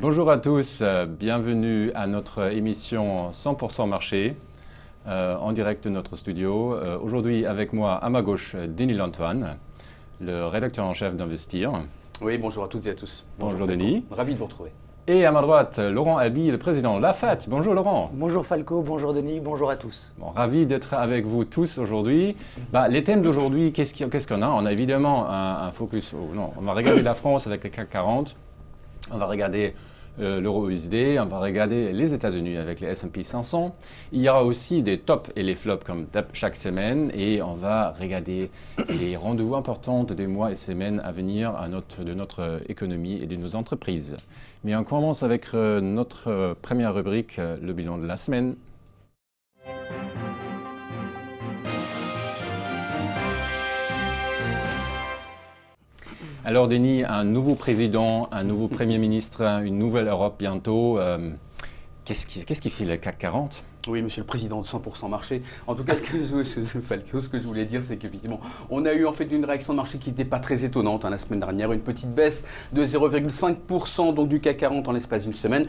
Bonjour à tous, bienvenue à notre émission 100% marché en direct de notre studio. Aujourd'hui avec moi à ma gauche Denis Lantoine, le rédacteur en chef d'Investir. Oui, bonjour à toutes et à tous. Bonjour Denis. Ravi de vous retrouver. Et à ma droite, Laurent Albi, le président de l'AFAT. Bonjour Laurent. Bonjour Falco, bonjour Denis, bonjour à tous. Bon, ravi d'être avec vous tous aujourd'hui. Les thèmes d'aujourd'hui, qu'est-ce qu'on a? On a évidemment un focus, on va regarder la France avec le CAC 40, on va regarder l'euro-USD, on va regarder les États-Unis avec les S&P 500. Il y aura aussi des tops et les flops comme chaque semaine et on va regarder les rendez-vous importants des mois et semaines à venir de notre économie et de nos entreprises. Mais on commence avec notre première rubrique, le bilan de la semaine. Alors Denis, un nouveau président, un nouveau Premier ministre, une nouvelle Europe bientôt. Qu'est-ce qui fait le CAC 40 ? Oui, monsieur le président de 100% marché. En tout cas, ce que je voulais dire, c'est qu'effectivement, on a eu en fait une réaction de marché qui n'était pas très étonnante la semaine dernière. Une petite baisse de 0,5% donc du CAC 40 en l'espace d'une semaine.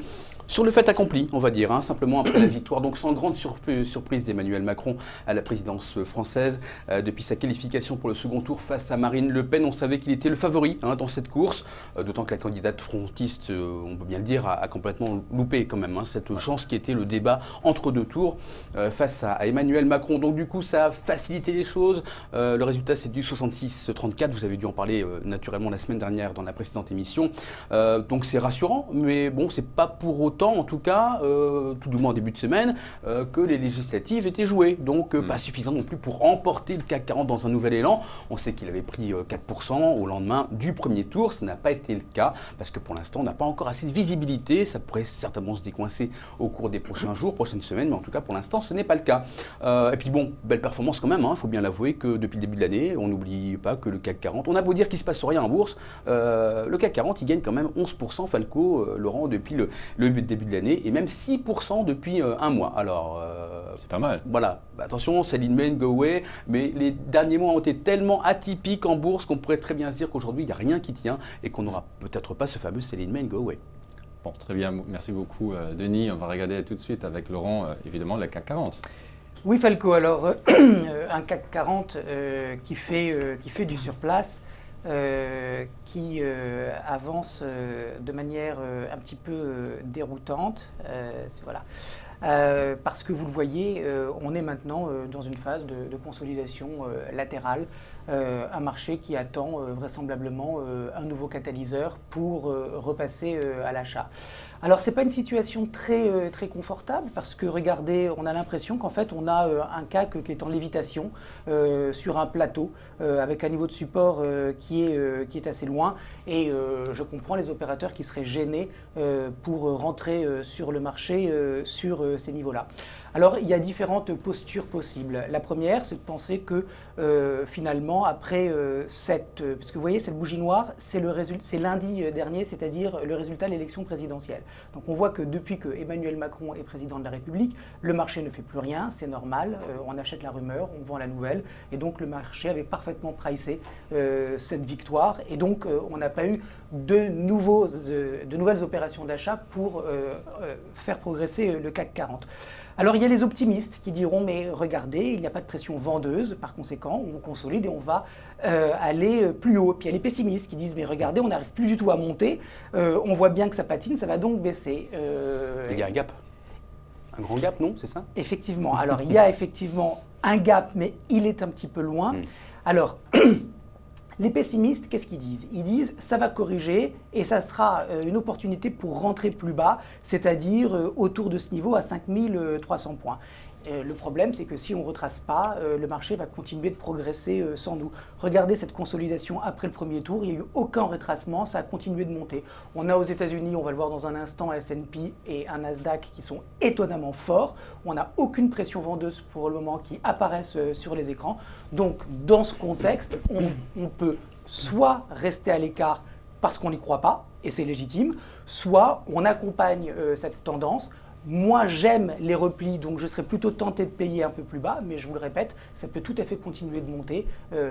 Sur le fait accompli, on va dire, simplement après la victoire, donc sans grande surprise d'Emmanuel Macron à la présidence française. Depuis sa qualification pour le second tour face à Marine Le Pen, on savait qu'il était le favori dans cette course, d'autant que la candidate frontiste, on peut bien le dire, a complètement loupé quand même cette chance qui était le débat entre deux tours face à Emmanuel Macron. Donc du coup, ça a facilité les choses. Le résultat, c'est du 66,34. Vous avez dû en parler naturellement la semaine dernière dans la précédente émission. Donc c'est rassurant, mais bon, c'est pas pour autant, en tout cas, tout du moins en début de semaine, que les législatives étaient jouées. Donc pas suffisant non plus pour emporter le CAC 40 dans un nouvel élan. On sait qu'il avait pris 4% au lendemain du premier tour. Ça n'a pas été le cas parce que pour l'instant, on n'a pas encore assez de visibilité. Ça pourrait certainement se décoincer au cours des prochains jours, prochaines semaines, mais en tout cas, pour l'instant, ce n'est pas le cas. Et puis bon, belle performance quand même. Il faut bien l'avouer que depuis le début de l'année, on n'oublie pas que le CAC 40, on a beau dire qu'il ne se passe rien en bourse, le CAC 40, il gagne quand même 11%, Falco, Laurent, depuis le début de l'année, et même 6% depuis un mois. Alors, c'est pas mal. Voilà, attention, c'est l'in go away, mais les derniers mois ont été tellement atypiques en bourse qu'on pourrait très bien se dire qu'aujourd'hui, il n'y a rien qui tient et qu'on n'aura peut-être pas ce fameux sell in May and go away. Bon, très bien, merci beaucoup Denis. On va regarder tout de suite avec Laurent, évidemment, le CAC 40. Oui Falco, alors un CAC 40 qui fait du surplace, qui avance de manière un petit peu déroutante. Voilà. Parce que vous le voyez, on est maintenant dans une phase de consolidation latérale, un marché qui attend vraisemblablement un nouveau catalyseur pour repasser à l'achat. Alors ce n'est pas une situation très confortable parce que regardez, on a l'impression qu'en fait on a un CAC qui est en lévitation sur un plateau avec un niveau de support qui est assez loin et je comprends les opérateurs qui seraient gênés pour rentrer sur le marché sur ces niveaux-là. Alors il y a différentes postures possibles. La première, c'est de penser que finalement après parce que vous voyez cette bougie noire, c'est lundi dernier, c'est-à-dire le résultat de l'élection présidentielle. Donc on voit que depuis que Emmanuel Macron est président de la République, le marché ne fait plus rien, c'est normal, on achète la rumeur, on vend la nouvelle, et donc le marché avait parfaitement pricé cette victoire, et donc on n'a pas eu de nouvelles opérations d'achat pour faire progresser le CAC 40. Alors il y a les optimistes qui diront mais regardez, il n'y a pas de pression vendeuse, par conséquent on consolide et on va aller plus haut. Puis il y a les pessimistes qui disent mais regardez, on n'arrive plus du tout à monter, on voit bien que ça patine, ça va donc baisser. Il y a un gap. Un grand gap, non, c'est ça? Effectivement, alors il y a effectivement un gap, mais il est un petit peu loin. Alors, les pessimistes, qu'est-ce qu'ils disent? Ils disent ça va corriger et ça sera une opportunité pour rentrer plus bas, c'est-à-dire autour de ce niveau à 5300 points. Le problème, c'est que si on ne retrace pas, le marché va continuer de progresser sans nous. Regardez cette consolidation après le premier tour, il n'y a eu aucun retracement, ça a continué de monter. On a aux États-Unis, on va le voir dans un instant, un S&P et un Nasdaq qui sont étonnamment forts. On n'a aucune pression vendeuse pour le moment qui apparaissent sur les écrans. Donc, dans ce contexte, on peut soit rester à l'écart parce qu'on n'y croit pas, et c'est légitime, soit on accompagne cette tendance. Moi, j'aime les replis, donc je serais plutôt tenté de payer un peu plus bas, mais je vous le répète, ça peut tout à fait continuer de monter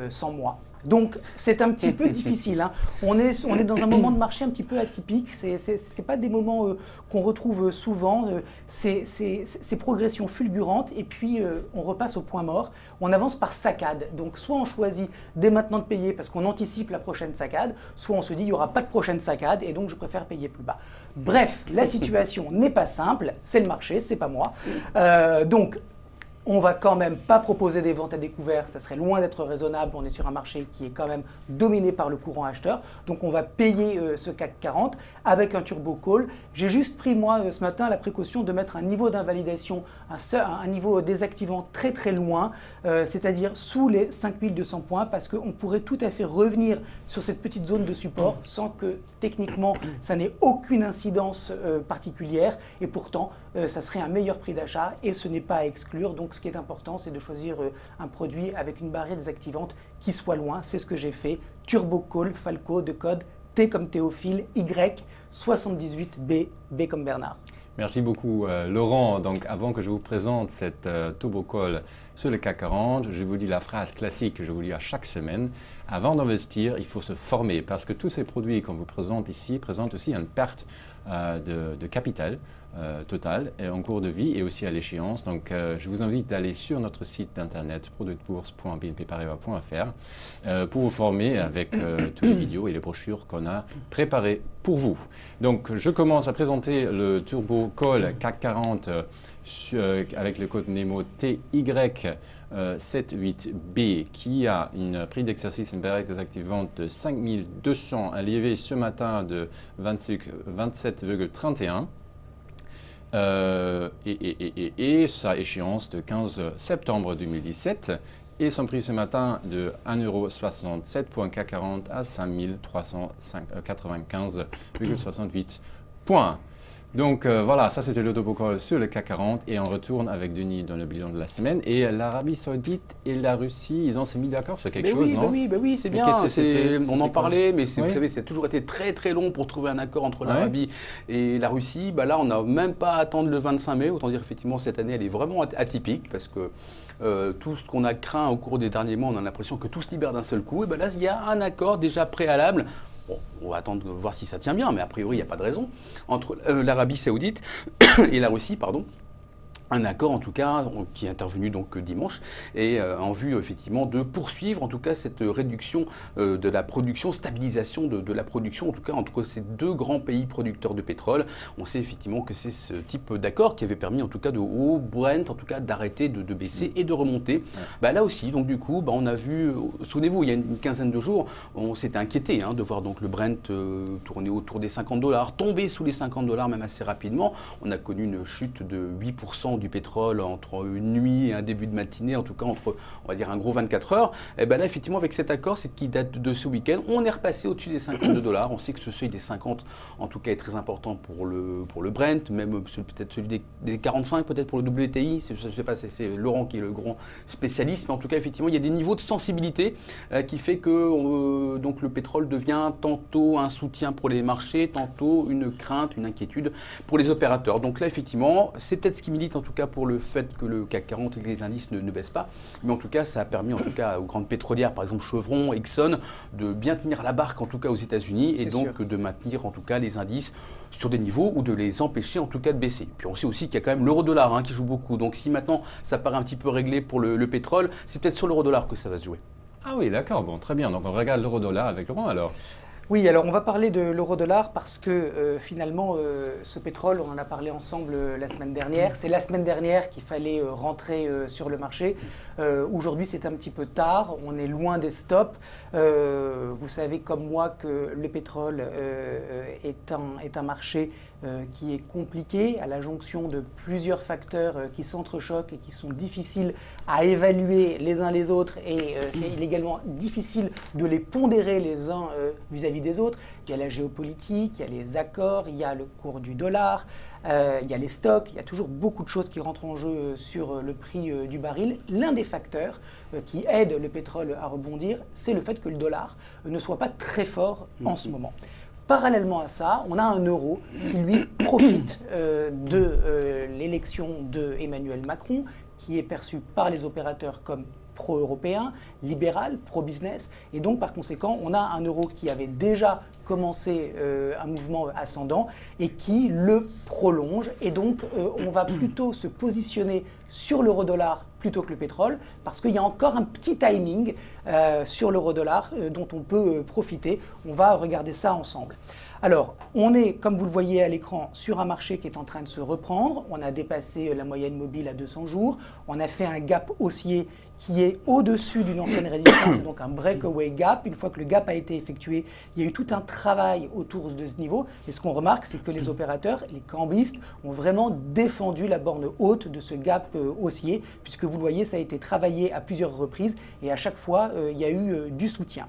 sans moi. Donc c'est un petit peu difficile. Hein. On est dans un moment de marché un petit peu atypique. C'est pas des moments qu'on retrouve souvent. C'est progression fulgurante et puis on repasse au point mort. On avance par saccade. Donc soit on choisit dès maintenant de payer parce qu'on anticipe la prochaine saccade, soit on se dit il n'y aura pas de prochaine saccade et donc je préfère payer plus bas. Bref, la situation n'est pas simple. C'est le marché, c'est pas moi. Donc on va quand même pas proposer des ventes à découvert, ça serait loin d'être raisonnable. On est sur un marché qui est quand même dominé par le courant acheteur. Donc on va payer ce CAC 40 avec un turbo call. J'ai juste pris moi ce matin la précaution de mettre un niveau d'invalidation, un niveau désactivant très très loin, c'est-à-dire sous les 5200 points parce qu'on pourrait tout à fait revenir sur cette petite zone de support sans que techniquement ça n'ait aucune incidence particulière et pourtant ça serait un meilleur prix d'achat et ce n'est pas à exclure. Donc ce qui est important, c'est de choisir un produit avec une barrière désactivante qui soit loin. C'est ce que j'ai fait. Turbo Call Falco de code T comme Théophile, Y 78B, B comme Bernard. Merci beaucoup Laurent. Donc avant que je vous présente cette Turbo Call sur le CAC 40, je vous dis la phrase classique que je vous dis à chaque semaine. Avant d'investir, il faut se former parce que tous ces produits qu'on vous présente ici présentent aussi une perte de capital total en cours de vie et aussi à l'échéance. Donc je vous invite d'aller sur notre site d'internet productbourse.bnpparibas.fr pour vous former avec tous les vidéos et les brochures qu'on a préparées pour vous. Donc je commence à présenter le Turbo Call CAC 40 avec le code NEMO TY78B qui a un prix d'exercice, une barrière désactivante de 5200, un levier ce matin de 27,31. Et sa échéance de 15 septembre 2017 et son prix ce matin de 1,67 € CAC 40 à 5395,68 points. Donc voilà, ça c'était le Turbo Call sur le CAC 40 et on retourne avec Denis dans le bilan de la semaine. Et l'Arabie Saoudite et la Russie, ils ont s'est mis d'accord sur quelque chose, non? Oui, c'est bien. On en parlait, mais vous savez, ça a toujours été très très long pour trouver un accord entre l'Arabie et la Russie. Là, on n'a même pas à attendre le 25 mai. Autant dire effectivement, cette année, elle est vraiment atypique parce que tout ce qu'on a craint au cours des derniers mois, on a l'impression que tout se libère d'un seul coup. Et là, il y a un accord déjà préalable. Bon, on va attendre de voir si ça tient bien, mais a priori, il n'y a pas de raison, entre l'Arabie Saoudite et la Russie, pardon. Un accord en tout cas qui est intervenu donc dimanche et en vue effectivement de poursuivre en tout cas cette réduction de la production, stabilisation de la production en tout cas entre ces deux grands pays producteurs de pétrole. On sait effectivement que c'est ce type d'accord qui avait permis en tout cas au Brent en tout cas d'arrêter de baisser et de remonter. Là aussi donc du coup on a vu, souvenez-vous il y a une quinzaine de jours on s'était inquiété de voir donc le Brent tourner autour des $50, tomber sous les $50 même assez rapidement. On a connu une chute de 8% du pétrole entre une nuit et un début de matinée, en tout cas entre, on va dire, un gros 24 heures. Et là, effectivement, avec cet accord, c'est qui date de ce week-end, on est repassé au-dessus des $52. On sait que ce seuil des 50, en tout cas, est très important pour le Brent, même peut-être celui des 45, peut-être pour le WTI. Je ne sais pas, c'est Laurent qui est le grand spécialiste, mais en tout cas, effectivement, il y a des niveaux de sensibilité qui fait que donc le pétrole devient tantôt un soutien pour les marchés, tantôt une crainte, une inquiétude pour les opérateurs. Donc là, effectivement, c'est peut-être ce qui milite en tout cas pour le fait que le CAC 40 et que les indices ne baissent pas. Mais en tout cas, ça a permis en tout cas aux grandes pétrolières, par exemple Chevron, Exxon, de bien tenir la barque en tout cas aux États-Unis et donc de maintenir en tout cas les indices sur des niveaux ou de les empêcher en tout cas de baisser. Puis on sait aussi qu'il y a quand même l'euro-dollar qui joue beaucoup. Donc si maintenant ça paraît un petit peu réglé pour le pétrole, c'est peut-être sur l'euro-dollar que ça va se jouer. Ah oui, d'accord, bon, très bien. Donc on regarde l'euro-dollar avec Laurent alors. Oui, alors on va parler de l'euro-dollar parce que finalement, ce pétrole, on en a parlé ensemble la semaine dernière. C'est la semaine dernière qu'il fallait rentrer sur le marché. Aujourd'hui, c'est un petit peu tard. On est loin des stops. Vous savez comme moi que le pétrole est un marché qui est compliqué, à la jonction de plusieurs facteurs qui s'entrechoquent et qui sont difficiles à évaluer les uns les autres. Et c'est également difficile de les pondérer les uns vis-à-vis des autres. Il y a la géopolitique, il y a les accords, il y a le cours du dollar, il y a les stocks, il y a toujours beaucoup de choses qui rentrent en jeu sur le prix du baril. L'un des facteurs qui aide le pétrole à rebondir, c'est le fait que le dollar ne soit pas très fort en ce moment. Parallèlement à ça, on a un euro qui lui profite de l'élection d'Emmanuel Macron, qui est perçu par les opérateurs comme pro-européen, libéral, pro-business. Et donc, par conséquent, on a un euro qui avait déjà commencé un mouvement ascendant et qui le prolonge. Et donc, on va plutôt se positionner sur l'euro-dollar plutôt que le pétrole, parce qu'il y a encore un petit timing sur l'euro-dollar dont on peut profiter. On va regarder ça ensemble. Alors, on est, comme vous le voyez à l'écran, sur un marché qui est en train de se reprendre. On a dépassé la moyenne mobile à 200 jours. On a fait un gap haussier qui est au-dessus d'une ancienne résistance, donc un breakaway gap. Une fois que le gap a été effectué, il y a eu tout un travail autour de ce niveau. Et ce qu'on remarque, c'est que les opérateurs, les cambistes, ont vraiment défendu la borne haute de ce gap haussier, puisque vous le voyez, ça a été travaillé à plusieurs reprises et à chaque fois, il y a eu du soutien.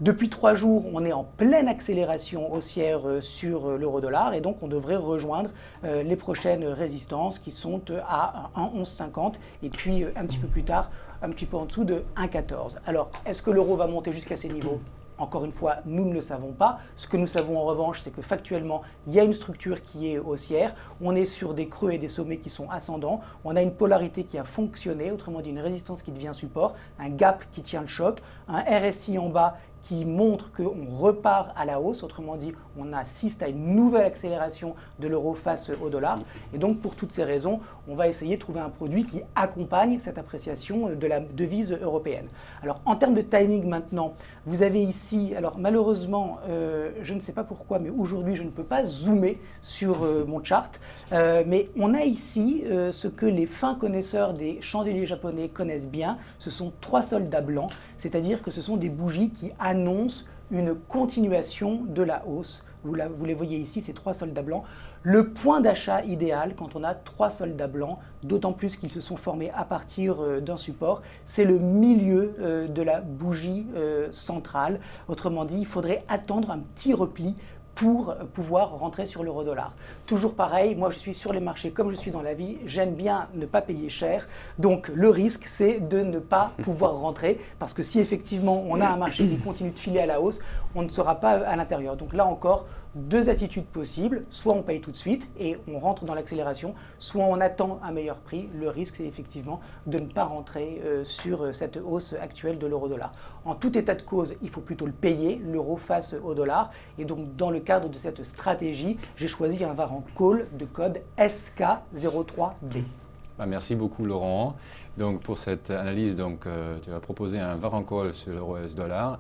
Depuis 3 jours, on est en pleine accélération haussière sur l'euro-dollar et donc on devrait rejoindre les prochaines résistances qui sont à 1,1150 et puis un petit peu plus tard, un petit peu en dessous de 1,14. Alors, est-ce que l'euro va monter jusqu'à ces niveaux ? Encore une fois, nous ne le savons pas. Ce que nous savons en revanche, c'est que factuellement, il y a une structure qui est haussière. On est sur des creux et des sommets qui sont ascendants. On a une polarité qui a fonctionné, autrement dit une résistance qui devient support, un gap qui tient le choc, un RSI en bas qui montre qu'on repart à la hausse, autrement dit, on assiste à une nouvelle accélération de l'euro face au dollar. Et donc, pour toutes ces raisons, on va essayer de trouver un produit qui accompagne cette appréciation de la devise européenne. Alors, en termes de timing maintenant, vous avez ici, alors malheureusement, je ne sais pas pourquoi, mais aujourd'hui, je ne peux pas zoomer sur mon chart, mais on a ici ce que les fins connaisseurs des chandeliers japonais connaissent bien, ce sont 3 soldats blancs, c'est-à-dire que ce sont des bougies qui annonce une continuation de la hausse. Vous les voyez ici, ces 3 soldats blancs. Le point d'achat idéal quand on a 3 soldats blancs, d'autant plus qu'ils se sont formés à partir d'un support, c'est le milieu de la bougie centrale. Autrement dit, il faudrait attendre un petit repli pour pouvoir rentrer sur l'euro-dollar. Toujours pareil, moi je suis sur les marchés comme je suis dans la vie, j'aime bien ne pas payer cher, donc le risque c'est de ne pas pouvoir rentrer, parce que si effectivement on a un marché qui continue de filer à la hausse, on ne sera pas à l'intérieur. Donc là encore, 2 attitudes possibles, soit on paye tout de suite et on rentre dans l'accélération, soit on attend un meilleur prix. Le risque c'est effectivement de ne pas rentrer sur cette hausse actuelle de l'euro-dollar. En tout état de cause, il faut plutôt le payer, l'euro face au dollar, et donc dans le cadre de cette stratégie, j'ai choisi un variant call de code SK03B. Merci beaucoup Laurent. Donc pour cette analyse, tu vas proposer un variant call sur l'euro US dollar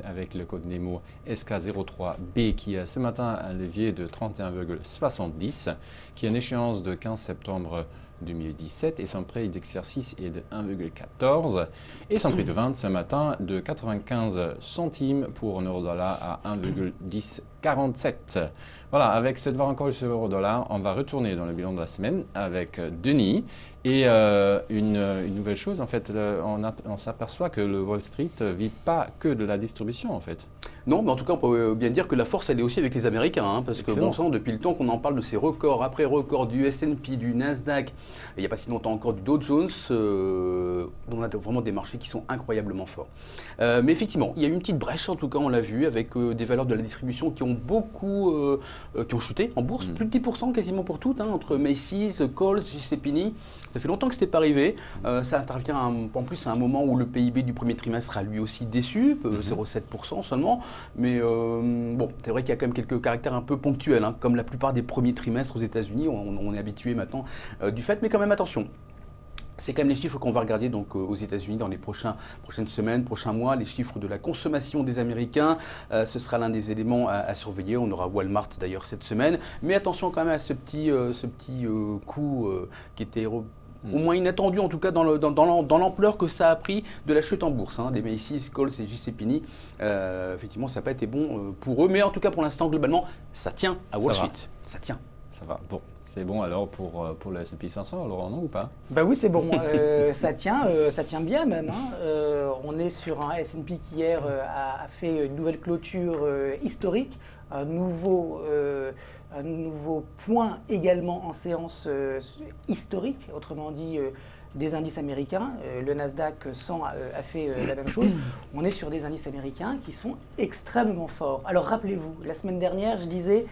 avec le code NEMO SK03B qui a ce matin un levier de 31,70 qui a une échéance de 15 septembre 2017 et son prix d'exercice est de 1,14 et son prix de vente ce matin de 95 centimes pour un euro-dollar à 1,1047. Voilà, avec cette variant call sur l'euro-dollar, on va retourner dans le bilan de la semaine avec Denis. Et une nouvelle chose, en fait, on s'aperçoit que le Wall Street ne vit pas que de la distribution, en fait. Non, mais en tout cas, on peut bien dire que la force, elle est aussi avec les Américains, hein, parce que bon sang, depuis le temps qu'on en parle de ces records, après records du S&P, du Nasdaq, il n'y a pas si longtemps encore du Dow Jones, on a vraiment des marchés qui sont incroyablement forts. Mais effectivement, il y a eu une petite brèche, en tout cas, on l'a vu, avec des valeurs de la distribution qui ont beaucoup, qui ont chuté en bourse, plus de 10% quasiment pour toutes, hein, entre Macy's, Kohl's, JCPenney. Ça fait longtemps que ce n'était pas arrivé. Ça intervient en plus à un moment où le PIB du premier trimestre a lui aussi déçu, 0,7% seulement. Mais bon, c'est vrai qu'il y a quand même quelques caractères un peu ponctuels, hein, comme la plupart des premiers trimestres aux États-Unis. On est habitué maintenant du fait, mais quand même attention. C'est quand même les chiffres qu'on va regarder donc, aux États-Unis dans les prochaines semaines, prochains mois, les chiffres de la consommation des Américains. Ce sera l'un des éléments à surveiller. On aura Walmart d'ailleurs cette semaine. Mais attention quand même à ce petit coup qui était au moins inattendu, en tout cas dans l'ampleur que ça a pris de la chute en bourse, hein, des Macy's, Kohl's et JCPenney. Effectivement, ça n'a pas été bon pour eux. Mais en tout cas, pour l'instant, globalement, ça tient à Wall Street. Ça tient. Ça va. Bon, c'est bon alors pour le S&P 500, Laurent, non ou pas? Bah oui, c'est bon. Ça tient bien même. Hein. On est sur un S&P qui hier a fait une nouvelle clôture historique, un nouveau point également en séance historique, autrement dit des indices américains. Le Nasdaq 100 a fait la même chose. On est sur des indices américains qui sont extrêmement forts. Alors rappelez-vous, la semaine dernière, je disais,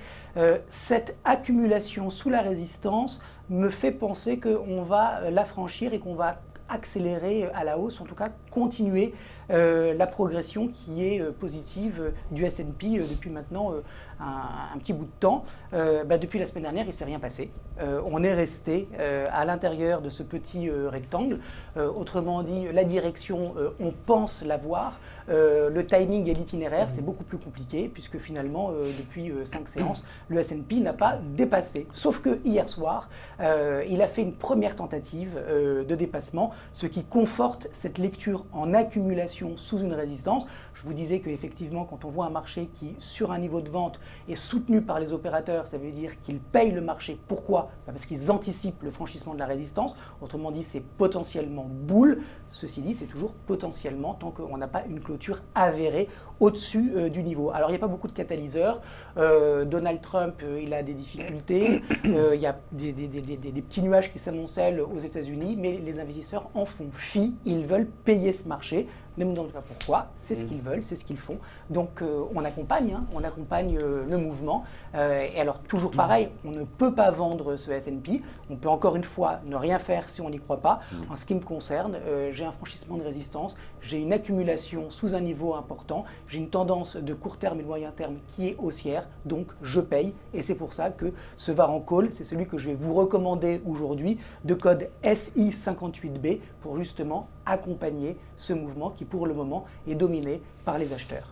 cette accumulation sous la résistance me fait penser qu'on va la franchir et qu'on va accélérer à la hausse, en tout cas continuer la progression qui est positive du S&P depuis maintenant un petit bout de temps. Depuis la semaine dernière, il ne s'est rien passé. On est resté à l'intérieur de ce petit rectangle. Autrement dit, la direction, on pense l'avoir. Le timing et l'itinéraire, c'est beaucoup plus compliqué puisque finalement, depuis 5 séances, le S&P n'a pas dépassé. Sauf que hier soir, il a fait une première tentative de dépassement, ce qui conforte cette lecture en accumulation sous une résistance. Je vous disais qu'effectivement, quand on voit un marché qui, sur un niveau de vente, est soutenu par les opérateurs, ça veut dire qu'ils payent le marché. Pourquoi ? Parce qu'ils anticipent le franchissement de la résistance. Autrement dit, c'est potentiellement boule. Ceci dit, c'est toujours potentiellement tant qu'on n'a pas une clôture avérée au-dessus du niveau. Alors, il n'y a pas beaucoup de catalyseurs. Donald Trump, il a des difficultés. Il y a des petits nuages qui s'amoncellent aux États-Unis, mais les investisseurs en font fi. Ils veulent payer ce marché. Ne me demandez pas pourquoi. C'est ce qu'ils veulent, c'est ce qu'ils font. Donc, on accompagne le mouvement. Et alors, toujours pareil, on ne peut pas vendre ce S&P. On peut encore une fois ne rien faire si on n'y croit pas. En ce qui me concerne, j'ai un franchissement de résistance, j'ai une accumulation sous un niveau important, j'ai une tendance de court terme et de moyen terme qui est haussière, donc je paye. Et c'est pour ça que ce Varan Call, c'est celui que je vais vous recommander aujourd'hui, de code SI58B, pour justement accompagner ce mouvement qui, pour le moment, est dominé par les acheteurs.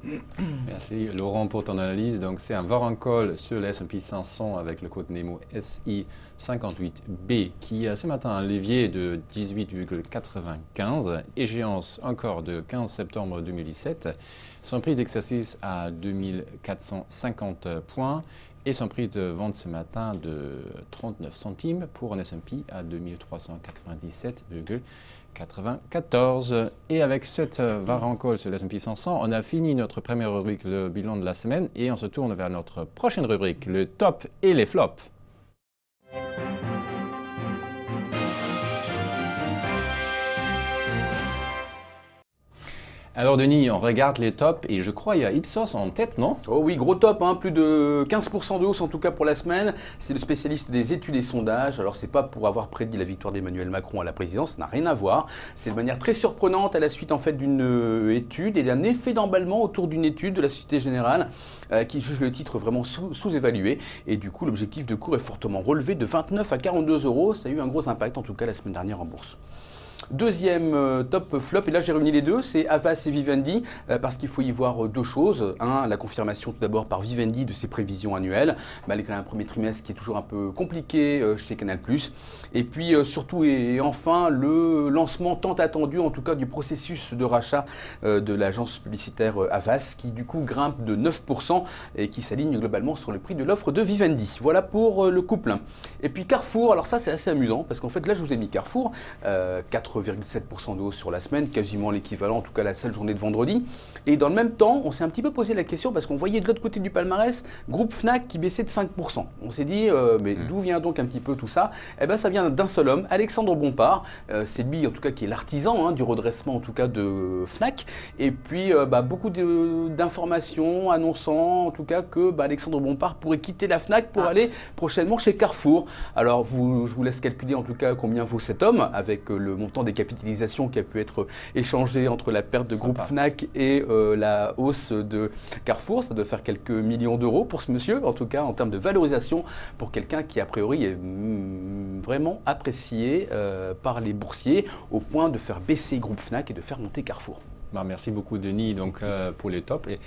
Merci Laurent pour ton analyse. Donc c'est un Varan Call sur le S&P 500 avec le code Nemo SI58B qui a ce matin un levier de 18,95, échéance encore de 15 septembre 2017, son prix d'exercice à 2450 points et son prix de vente ce matin de 39 centimes pour un S&P à 2397,94. Et avec cette Varan Call sur le S&P 500, on a fini notre première rubrique, le bilan de la semaine, et on se tourne vers notre prochaine rubrique, le top et les flops. Alors Denis, on regarde les tops et je crois il y a Ipsos en tête, non? Oh oui, gros top, plus de 15% de hausse en tout cas pour la semaine. C'est le spécialiste des études et sondages. Alors c'est pas pour avoir prédit la victoire d'Emmanuel Macron à la présidence, ça n'a rien à voir. C'est de manière très surprenante à la suite en fait d'une étude et d'un effet d'emballement autour d'une étude de la Société Générale qui juge le titre vraiment sous-évalué. Et du coup l'objectif de cours est fortement relevé de 29 à 42 €. Ça a eu un gros impact en tout cas la semaine dernière en bourse. Deuxième top flop, et là j'ai réuni les deux, c'est Havas et Vivendi, parce qu'il faut y voir deux choses. Un, la confirmation tout d'abord par Vivendi de ses prévisions annuelles, malgré un premier trimestre qui est toujours un peu compliqué chez Canal+. Et puis surtout et enfin le lancement tant attendu, en tout cas du processus de rachat de l'agence publicitaire Havas, qui du coup grimpe de 9% et qui s'aligne globalement sur le prix de l'offre de Vivendi. Voilà pour le couple. Et puis Carrefour, alors ça c'est assez amusant, parce qu'en fait là je vous ai mis Carrefour, 4,7% de hausse sur la semaine, quasiment l'équivalent, en tout cas la seule journée de vendredi. Et dans le même temps, on s'est un petit peu posé la question parce qu'on voyait de l'autre côté du palmarès, groupe Fnac qui baissait de 5%. On s'est dit, mais d'où vient donc un petit peu tout ça? Eh bien, ça vient d'un seul homme, Alexandre Bompard. C'est lui, en tout cas, qui est l'artisan du redressement, en tout cas, de Fnac. Et puis, beaucoup d'informations annonçant, en tout cas, que Alexandre Bompard pourrait quitter la Fnac pour aller prochainement chez Carrefour. Alors, je vous laisse calculer, en tout cas, combien vaut cet homme avec le montant des capitalisations qui a pu être échangé entre la perte de groupe Fnac et la hausse de Carrefour. Ça doit faire quelques millions d'euros pour ce monsieur, en tout cas en termes de valorisation pour quelqu'un qui a priori est vraiment apprécié par les boursiers au point de faire baisser groupe Fnac et de faire monter Carrefour. Merci beaucoup Denis donc, pour les tops. Et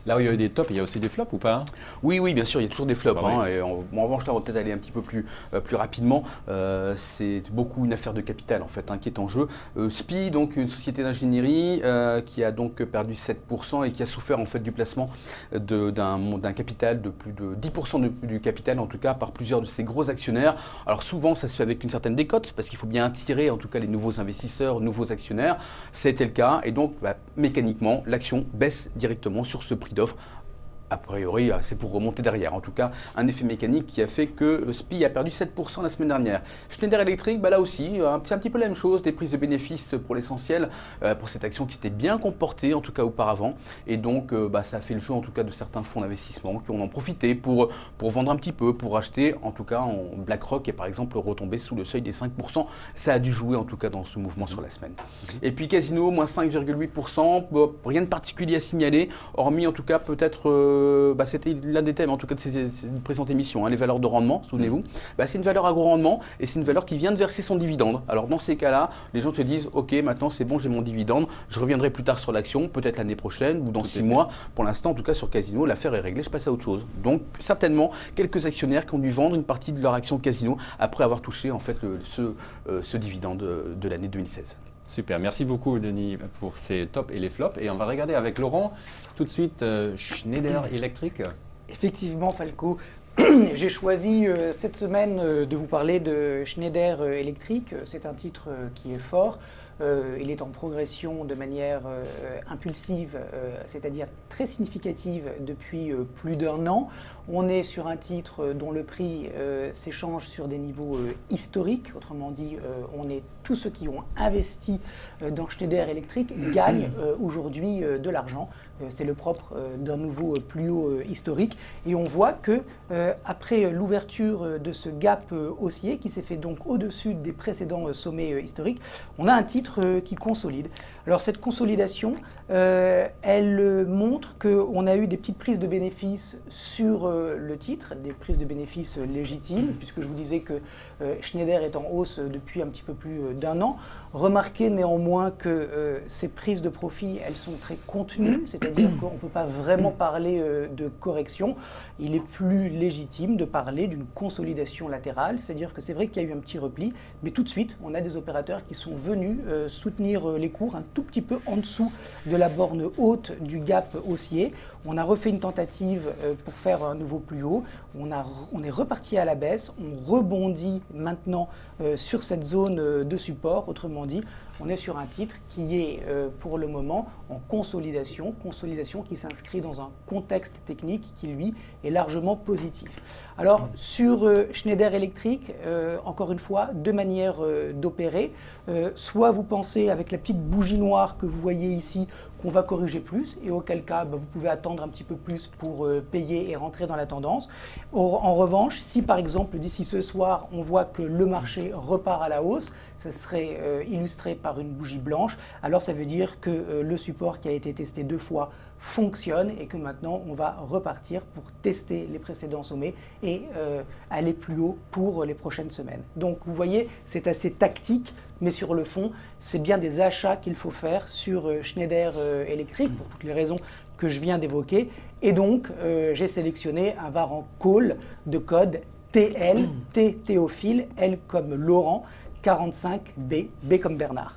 là où il y a eu des tops, il y a aussi des flops ou pas? Oui, bien sûr, il y a toujours des flops. Oui. Et en revanche, là, on va peut-être aller un petit peu plus rapidement. C'est beaucoup une affaire de capital en fait qui est en jeu. SPIE, donc une société d'ingénierie qui a donc perdu 7% et qui a souffert en fait du placement d'un capital de plus de 10% du capital, en tout cas par plusieurs de ses gros actionnaires. Alors souvent, ça se fait avec une certaine décote parce qu'il faut bien attirer en tout cas les nouveaux investisseurs, nouveaux actionnaires. C'était le cas et donc mécaniquement, l'action baisse directement sur ce prix d'offre. A priori, c'est pour remonter derrière. En tout cas, un effet mécanique qui a fait que SPIE a perdu 7% la semaine dernière. Schneider Electric, là aussi, c'est un petit peu la même chose, des prises de bénéfices pour l'essentiel, pour cette action qui s'était bien comportée, en tout cas auparavant. Et donc, ça a fait le jeu, en tout cas, de certains fonds d'investissement qui en ont profité pour vendre un petit peu, pour acheter. En tout cas, BlackRock est par exemple retombé sous le seuil des 5%. Ça a dû jouer, en tout cas, dans ce mouvement sur la semaine. Et puis Casino, moins 5,8%. Rien de particulier à signaler, hormis, en tout cas, peut-être... c'était l'un des thèmes en tout cas de cette présente émission, les valeurs de rendement, souvenez-vous. C'est une valeur à gros rendement et c'est une valeur qui vient de verser son dividende. Alors dans ces cas-là, les gens se disent ok, maintenant c'est bon, j'ai mon dividende, je reviendrai plus tard sur l'action, peut-être l'année prochaine ou dans 6 mois. Pour l'instant, en tout cas sur Casino, l'affaire est réglée, je passe à autre chose. Donc certainement quelques actionnaires qui ont dû vendre une partie de leur action Casino après avoir touché en fait ce dividende de l'année 2016. Super, merci beaucoup Denis pour ces tops et les flops. Et on va regarder avec Laurent tout de suite Schneider Electric. Effectivement, Falco, j'ai choisi cette semaine de vous parler de Schneider Electric. C'est un titre qui est fort. Il est en progression de manière impulsive, c'est-à-dire très significative depuis plus d'1 an. On est sur un titre dont le prix s'échange sur des niveaux historiques. Autrement dit, tous ceux qui ont investi dans Schneider Electric gagnent aujourd'hui de l'argent. C'est le propre d'un nouveau plus haut historique. Et on voit que après l'ouverture de ce gap haussier qui s'est fait donc au-dessus des précédents sommets historiques, on a un titre qui consolide. Alors cette consolidation, elle montre qu'on a eu des petites prises de bénéfices sur le titre, des prises de bénéfices légitimes, puisque je vous disais que Schneider est en hausse depuis un petit peu plus d'1 an. Remarquez néanmoins que ces prises de profit, elles sont très contenues, c'est-à-dire qu'on ne peut pas vraiment parler de correction. Il est plus légitime de parler d'une consolidation latérale, c'est-à-dire que c'est vrai qu'il y a eu un petit repli, mais tout de suite, on a des opérateurs qui sont venus soutenir les cours un tout petit peu en dessous de la borne haute du gap haussier. On a refait une tentative pour faire un nouveau plus haut. On est reparti à la baisse. On rebondit maintenant sur cette zone de support. Autrement dit, on est sur un titre qui est pour le moment en consolidation qui s'inscrit dans un contexte technique qui lui est largement positif. Alors sur Schneider Electric, encore une fois, deux manières d'opérer. Soit vous pensez avec la petite bougie noire que vous voyez ici qu'on va corriger plus et auquel cas vous pouvez attendre un petit peu plus pour payer et rentrer dans la tendance. En revanche, si par exemple d'ici ce soir on voit que le marché repart à la hausse, ça serait illustré par une bougie blanche, alors ça veut dire que le support qui a été testé 2 fois fonctionne et que maintenant on va repartir pour tester les précédents sommets et aller plus haut pour les prochaines semaines. Donc vous voyez, c'est assez tactique, mais sur le fond, c'est bien des achats qu'il faut faire sur Schneider Electric pour toutes les raisons que je viens d'évoquer. Et donc j'ai sélectionné un Varan Call de code TL, T Théophile, L comme Laurent, 45B, B comme Bernard.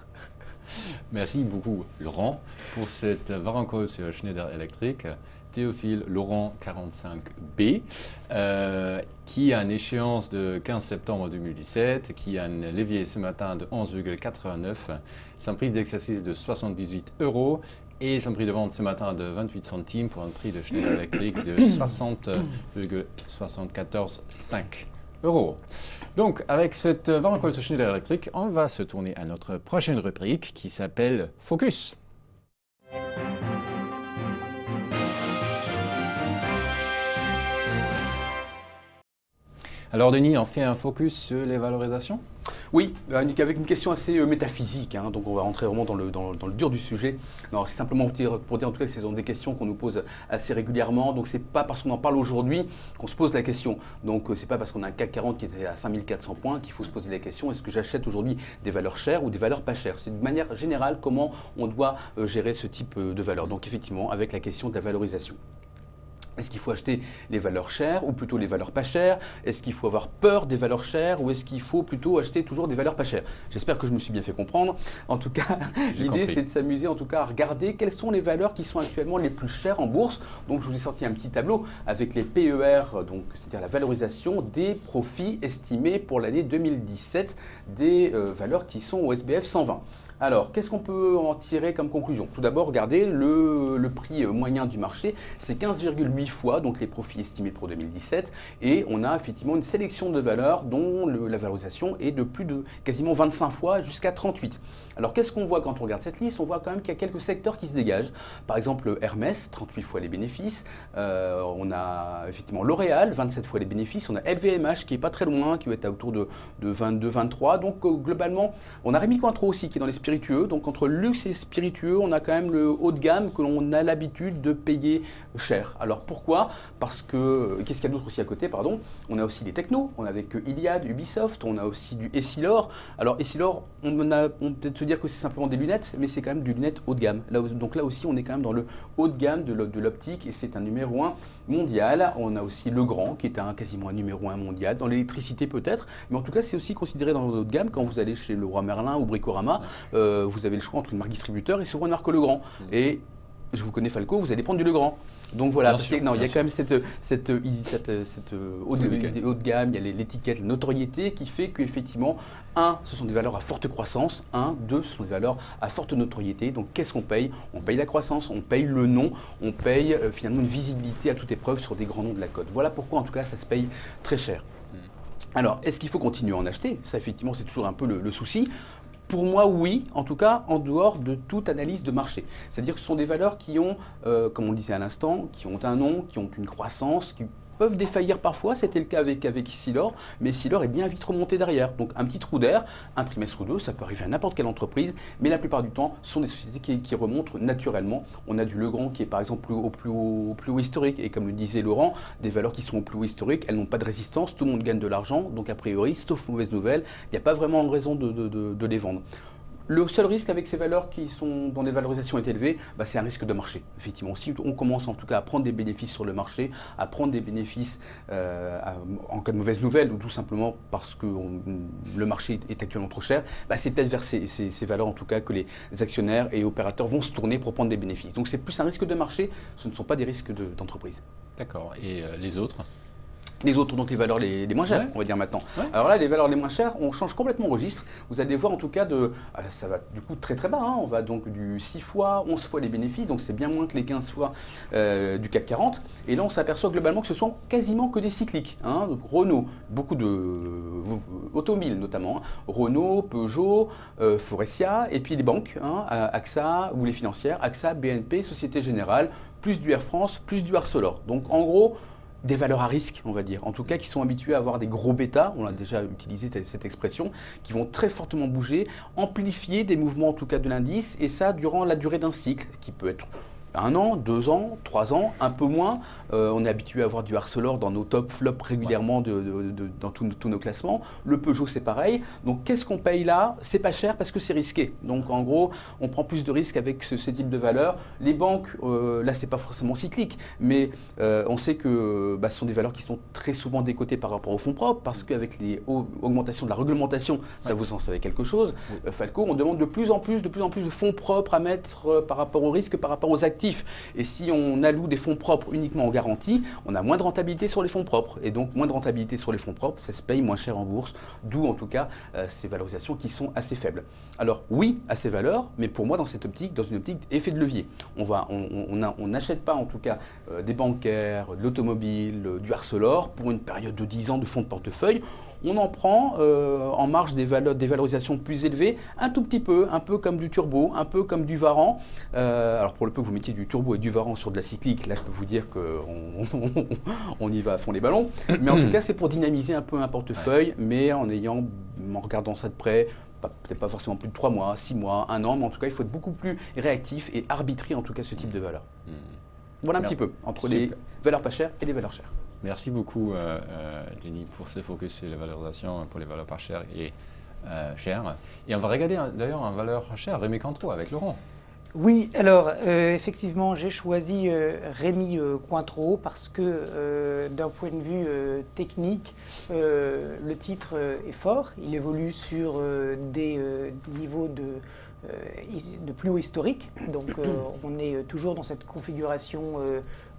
Merci beaucoup Laurent pour cette Varan Call sur Schneider Electric. Théophile Laurent 45B, qui a une échéance de 15 septembre 2017, qui a un levier ce matin de 11,89, son prix d'exercice de 78 € et son prix de vente ce matin de 28 centimes pour un prix de Schneider Electric de 60,745 €. Donc, avec cette Varan Call sur Schneider Electric, on va se tourner à notre prochaine rubrique qui s'appelle Focus. Alors Denis, on fait un focus sur les valorisations ? Oui, avec une question assez métaphysique, donc on va rentrer vraiment dans le dur du sujet. C'est simplement pour dire en tout cas que ce sont des questions qu'on nous pose assez régulièrement, donc c'est pas parce qu'on en parle aujourd'hui qu'on se pose la question. Donc c'est pas parce qu'on a un CAC 40 qui était à 5400 points qu'il faut se poser la question, est-ce que j'achète aujourd'hui des valeurs chères ou des valeurs pas chères? C'est de manière générale comment on doit gérer ce type de valeurs. Donc effectivement, avec la question de la valorisation. Est-ce qu'il faut acheter les valeurs chères ou plutôt les valeurs pas chères? Est-ce qu'il faut avoir peur des valeurs chères ou est-ce qu'il faut plutôt acheter toujours des valeurs pas chères? J'espère que je me suis bien fait comprendre. En tout cas, l'idée c'est de s'amuser en tout cas à regarder quelles sont les valeurs qui sont actuellement les plus chères en bourse. Donc je vous ai sorti un petit tableau avec les PER, donc c'est-à-dire la valorisation des profits estimés pour l'année 2017 des valeurs qui sont au SBF 120. Alors, qu'est-ce qu'on peut en tirer comme conclusion? Tout d'abord, regardez le prix moyen du marché, c'est 15,8 8 fois, donc les profits estimés pour 2017, et on a effectivement une sélection de valeurs dont la valorisation est de plus de quasiment 25 fois jusqu'à 38. Alors qu'est-ce qu'on voit quand on regarde cette liste? On voit quand même qu'il y a quelques secteurs qui se dégagent. Par exemple Hermès, 38 fois les bénéfices, on a effectivement L'Oréal, 27 fois les bénéfices, on a LVMH qui est pas très loin, qui va être autour de 22-23, donc globalement, on a Rémy Cointreau aussi qui est dans les spiritueux, donc entre luxe et spiritueux, on a quand même le haut de gamme que l'on a l'habitude de payer cher. Alors pourquoi? Parce que, qu'est-ce qu'il y a d'autre aussi à côté, pardon? On a aussi des technos, on a avec Iliad, Ubisoft, on a aussi du Essilor. Alors Essilor, on peut peut-être se dire que c'est simplement des lunettes, mais c'est quand même du lunettes haut de gamme. Donc là aussi, on est quand même dans le haut de gamme de l'optique et c'est un numéro 1 mondial. On a aussi Legrand qui est quasiment un numéro 1 mondial, dans l'électricité peut-être, mais en tout cas c'est aussi considéré dans le haut de gamme. Quand vous allez chez Leroy Merlin ou Bricorama, vous avez le choix entre une marque distributeur et souvent une marque Legrand. Et je vous connais Falco, vous allez prendre du Legrand. Donc voilà, il y a quand même cette haut de gamme, il y a l'étiquette, la notoriété qui fait qu'effectivement, ce sont des valeurs à forte croissance, deux, ce sont des valeurs à forte notoriété. Donc qu'est-ce qu'on paye? On paye la croissance, on paye le nom, on paye finalement une visibilité à toute épreuve sur des grands noms de la cote. Voilà pourquoi en tout cas ça se paye très cher. Alors, est-ce qu'il faut continuer à en acheter? Ça effectivement c'est toujours un peu le souci. Pour moi, oui, en tout cas, en dehors de toute analyse de marché. C'est-à-dire que ce sont des valeurs qui ont, comme on le disait à l'instant, qui ont un nom, qui ont une croissance, qui peuvent défaillir parfois. C'était le cas avec Essilor, mais Essilor est bien vite remonté derrière. Donc un petit trou d'air, un trimestre ou deux, ça peut arriver à n'importe quelle entreprise, mais la plupart du temps, ce sont des sociétés qui remontent naturellement. On a du Legrand qui est par exemple au plus haut historique, et comme le disait Laurent, des valeurs qui sont au plus haut historique, elles n'ont pas de résistance, tout le monde gagne de l'argent, donc a priori, sauf mauvaise nouvelle, il n'y a pas vraiment raison de les vendre. Le seul risque avec ces valeurs dont les valorisations est élevée, c'est un risque de marché. Effectivement, si on commence en tout cas à prendre des bénéfices sur le marché, à prendre des bénéfices en cas de mauvaise nouvelle, ou tout simplement parce que le marché est actuellement trop cher, c'est peut-être vers ces valeurs en tout cas que les actionnaires et opérateurs vont se tourner pour prendre des bénéfices. Donc c'est plus un risque de marché, ce ne sont pas des risques d'entreprise. D'accord. Et les autres? Les autres, donc les valeurs les moins chères, on va dire maintenant. Alors là, les valeurs les moins chères, on change complètement de registre. Vous allez voir en tout cas, ça va du coup très très bas. On va donc du 6 fois, 11 fois les bénéfices, donc c'est bien moins que les 15 fois du CAC 40. Et là, on s'aperçoit globalement que ce sont quasiment que des cycliques. Donc Renault, beaucoup de automobiles notamment. Renault, Peugeot, Faurecia, et puis les banques, AXA ou les financières, AXA, BNP, Société Générale, plus du Air France, plus du Arcelor. Donc en gros, des valeurs à risque, on va dire, en tout cas qui sont habitués à avoir des gros bêtas, on a déjà utilisé cette expression, qui vont très fortement bouger, amplifier des mouvements en tout cas de l'indice, et ça durant la durée d'un cycle, qui peut être 1 an, 2 ans, 3 ans, un peu moins. On est habitué à avoir du Arcelor dans nos top flops régulièrement dans tous nos classements. Le Peugeot, c'est pareil. Donc, qu'est-ce qu'on paye là? C'est pas cher parce que c'est risqué. Donc, en gros, on prend plus de risques avec ce type de valeur. Les banques, là, c'est pas forcément cyclique, mais on sait que ce sont des valeurs qui sont très souvent décotées par rapport aux fonds propres parce qu'avec les augmentations de la réglementation, ça vous en savez quelque chose. Falco, on demande de plus en plus de fonds propres à mettre par rapport aux risques, par rapport aux actifs. Et si on alloue des fonds propres uniquement en garantie, on a moins de rentabilité sur les fonds propres. Et donc, moins de rentabilité sur les fonds propres, ça se paye moins cher en bourse, d'où en tout cas ces valorisations qui sont assez faibles. Alors oui, à ces valeurs, mais pour moi, dans une optique effet de levier. On n'achète pas en tout cas des bancaires, de l'automobile, du Arcelor pour une période de 10 ans de fonds de portefeuille. On en prend en marge des valorisations plus élevées, un tout petit peu, un peu comme du turbo, un peu comme du Varan. Alors pour le peu que vous mettiez du turbo et du Varan sur de la cyclique, là je peux vous dire qu'on y va à fond les ballons. Mais en tout cas c'est pour dynamiser un peu un portefeuille, mais en regardant ça de près, peut-être pas forcément plus de 3 mois, 6 mois, 1 an, mais en tout cas il faut être beaucoup plus réactif et arbitrer en tout cas ce type de valeur. Voilà un petit peu entre les valeurs pas chères et les valeurs chères. Merci beaucoup, Denis, pour ce focus sur la valorisation pour les valeurs pas chères et chères. Et on va regarder d'ailleurs en valeur chère, Rémy Cointreau avec Laurent. Oui, alors effectivement, j'ai choisi Rémy Cointreau parce que d'un point de vue technique, le titre est fort. Il évolue sur des niveaux de plus haut historique. Donc on est toujours dans cette configuration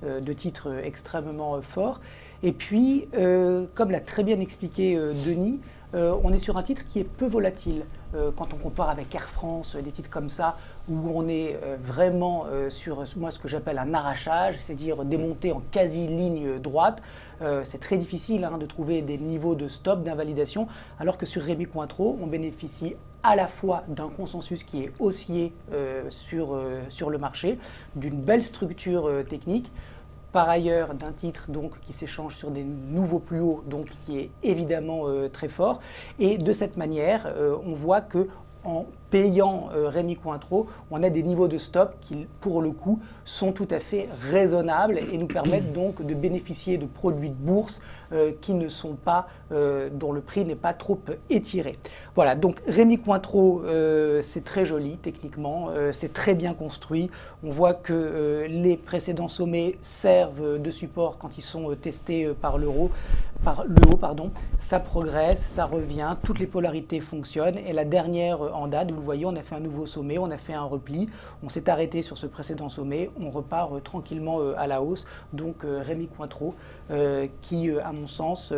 de titres extrêmement forts. Et puis, comme l'a très bien expliqué Denis, on est sur un titre qui est peu volatile. quand on compare avec Air France, des titres comme ça, où on est vraiment sur moi, ce que j'appelle un arrachage, c'est-à-dire démonter en quasi-ligne droite. C'est très difficile de trouver des niveaux de stop, d'invalidation, alors que sur Rémi Cointreau, on bénéficie à la fois d'un consensus qui est haussier sur le marché, d'une belle structure technique, par ailleurs d'un titre donc, qui s'échange sur des nouveaux plus hauts, donc qui est évidemment très fort. Et de cette manière, on voit que en payant Rémi Cointreau, on a des niveaux de stop qui, pour le coup, sont tout à fait raisonnables et nous permettent donc de bénéficier de produits de bourse qui ne sont pas, dont le prix n'est pas trop étiré. Voilà, donc Rémi Cointreau, c'est très joli techniquement, c'est très bien construit. On voit que les précédents sommets servent de support quand ils sont testés par le haut, ça progresse, ça revient, toutes les polarités fonctionnent et la dernière en date, vous le voyez, on a fait un nouveau sommet, on a fait un repli, on s'est arrêté sur ce précédent sommet, on repart tranquillement à la hausse. Donc Rémi Cointreau qui, à mon sens,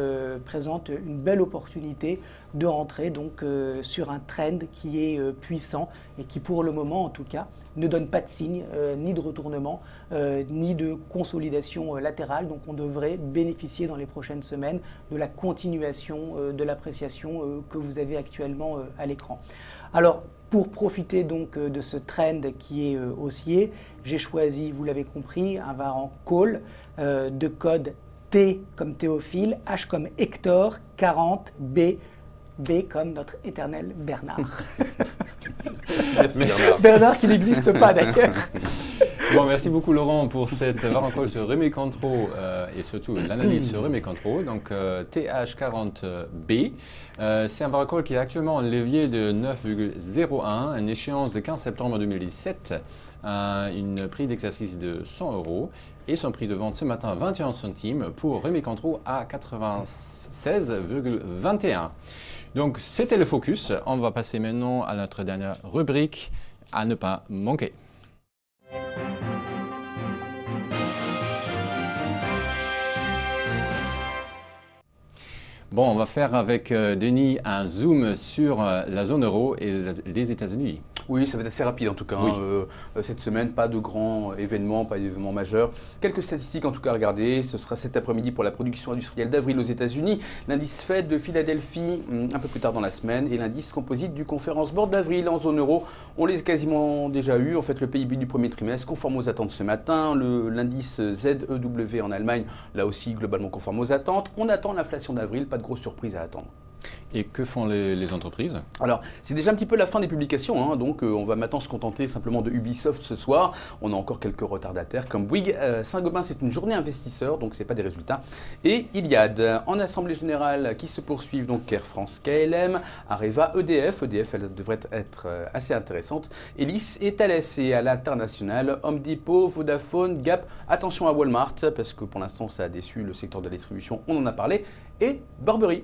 présente une belle opportunité de rentrer donc, sur un trend qui est puissant et qui, pour le moment en tout cas, ne donne pas de signe, ni de retournement, ni de consolidation latérale. Donc on devrait bénéficier dans les prochaines semaines de la continuation de l'appréciation que vous avez actuellement à l'écran. Alors, pour profiter donc de ce trend qui est haussier, j'ai choisi, vous l'avez compris, un variant call de code T comme Théophile, H comme Hector, 40, B comme notre éternel Bernard. Merci Bernard. Bernard qui n'existe pas d'ailleurs. Bon, merci beaucoup Laurent pour cette variant call sur Rémi Cointreau et surtout l'analyse sur Rémi Cointreau. Donc TH40B, c'est un variant call qui est actuellement en levier de 9,01, une échéance de 15 septembre 2017, une prix d'exercice de 100 € et son prix de vente ce matin 21 centimes pour Rémi Cointreau à 96,21. Donc c'était le focus. On va passer maintenant à notre dernière rubrique à ne pas manquer. Bon, on va faire avec Denis un zoom sur la zone euro et les États-Unis. Oui, ça va être assez rapide en tout cas. Oui. Cette semaine, pas de grands événements, pas d'événements majeurs. Quelques statistiques en tout cas à regarder. Ce sera cet après-midi pour la production industrielle d'avril aux États-Unis. L'indice Fed de Philadelphie un peu plus tard dans la semaine et l'indice composite du Conference Board d'avril en zone euro. On les a quasiment déjà eu. En fait, le PIB du premier trimestre conforme aux attentes ce matin. L'indice ZEW en Allemagne, là aussi globalement conforme aux attentes. On attend l'inflation d'avril, pas de grosse surprise à attendre. Et que font les entreprises? Alors, c'est déjà un petit peu la fin des publications, donc on va maintenant se contenter simplement de Ubisoft ce soir. On a encore quelques retardataires comme Bouygues. Saint-Gobain, c'est une journée investisseur, donc ce n'est pas des résultats. Et Iliad, en assemblée générale qui se poursuivent, donc Air France, KLM, Areva, EDF. EDF, elle devrait être assez intéressante. Elis et Thales. Et à l'international, Home Depot, Vodafone, Gap. Attention à Walmart, parce que pour l'instant, ça a déçu le secteur de la distribution, on en a parlé. Et Burberry.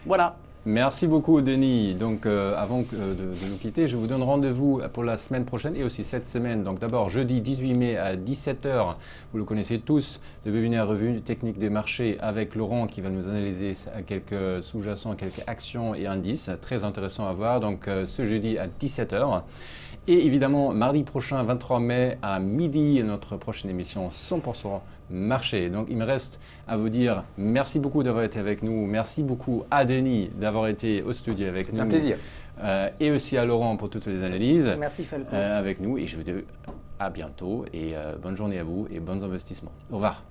Voilà. Merci beaucoup Denis. Donc avant de nous quitter, je vous donne rendez-vous pour la semaine prochaine et aussi cette semaine. Donc d'abord jeudi 18 mai à 17h, vous le connaissez tous, le webinaire revue technique des marchés avec Laurent qui va nous analyser quelques sous-jacents, quelques actions et indices. Très intéressant à voir. Donc ce jeudi à 17h. Et évidemment, mardi prochain, 23 mai, à midi, notre prochaine émission 100% marché. Donc, il me reste à vous dire merci beaucoup d'avoir été avec nous. Merci beaucoup à Denis d'avoir été au studio avec nous. C'est un plaisir. Et aussi à Laurent pour toutes les analyses. Merci Falco. Avec nous. Et je vous dis à bientôt et bonne journée à vous et bons investissements. Au revoir.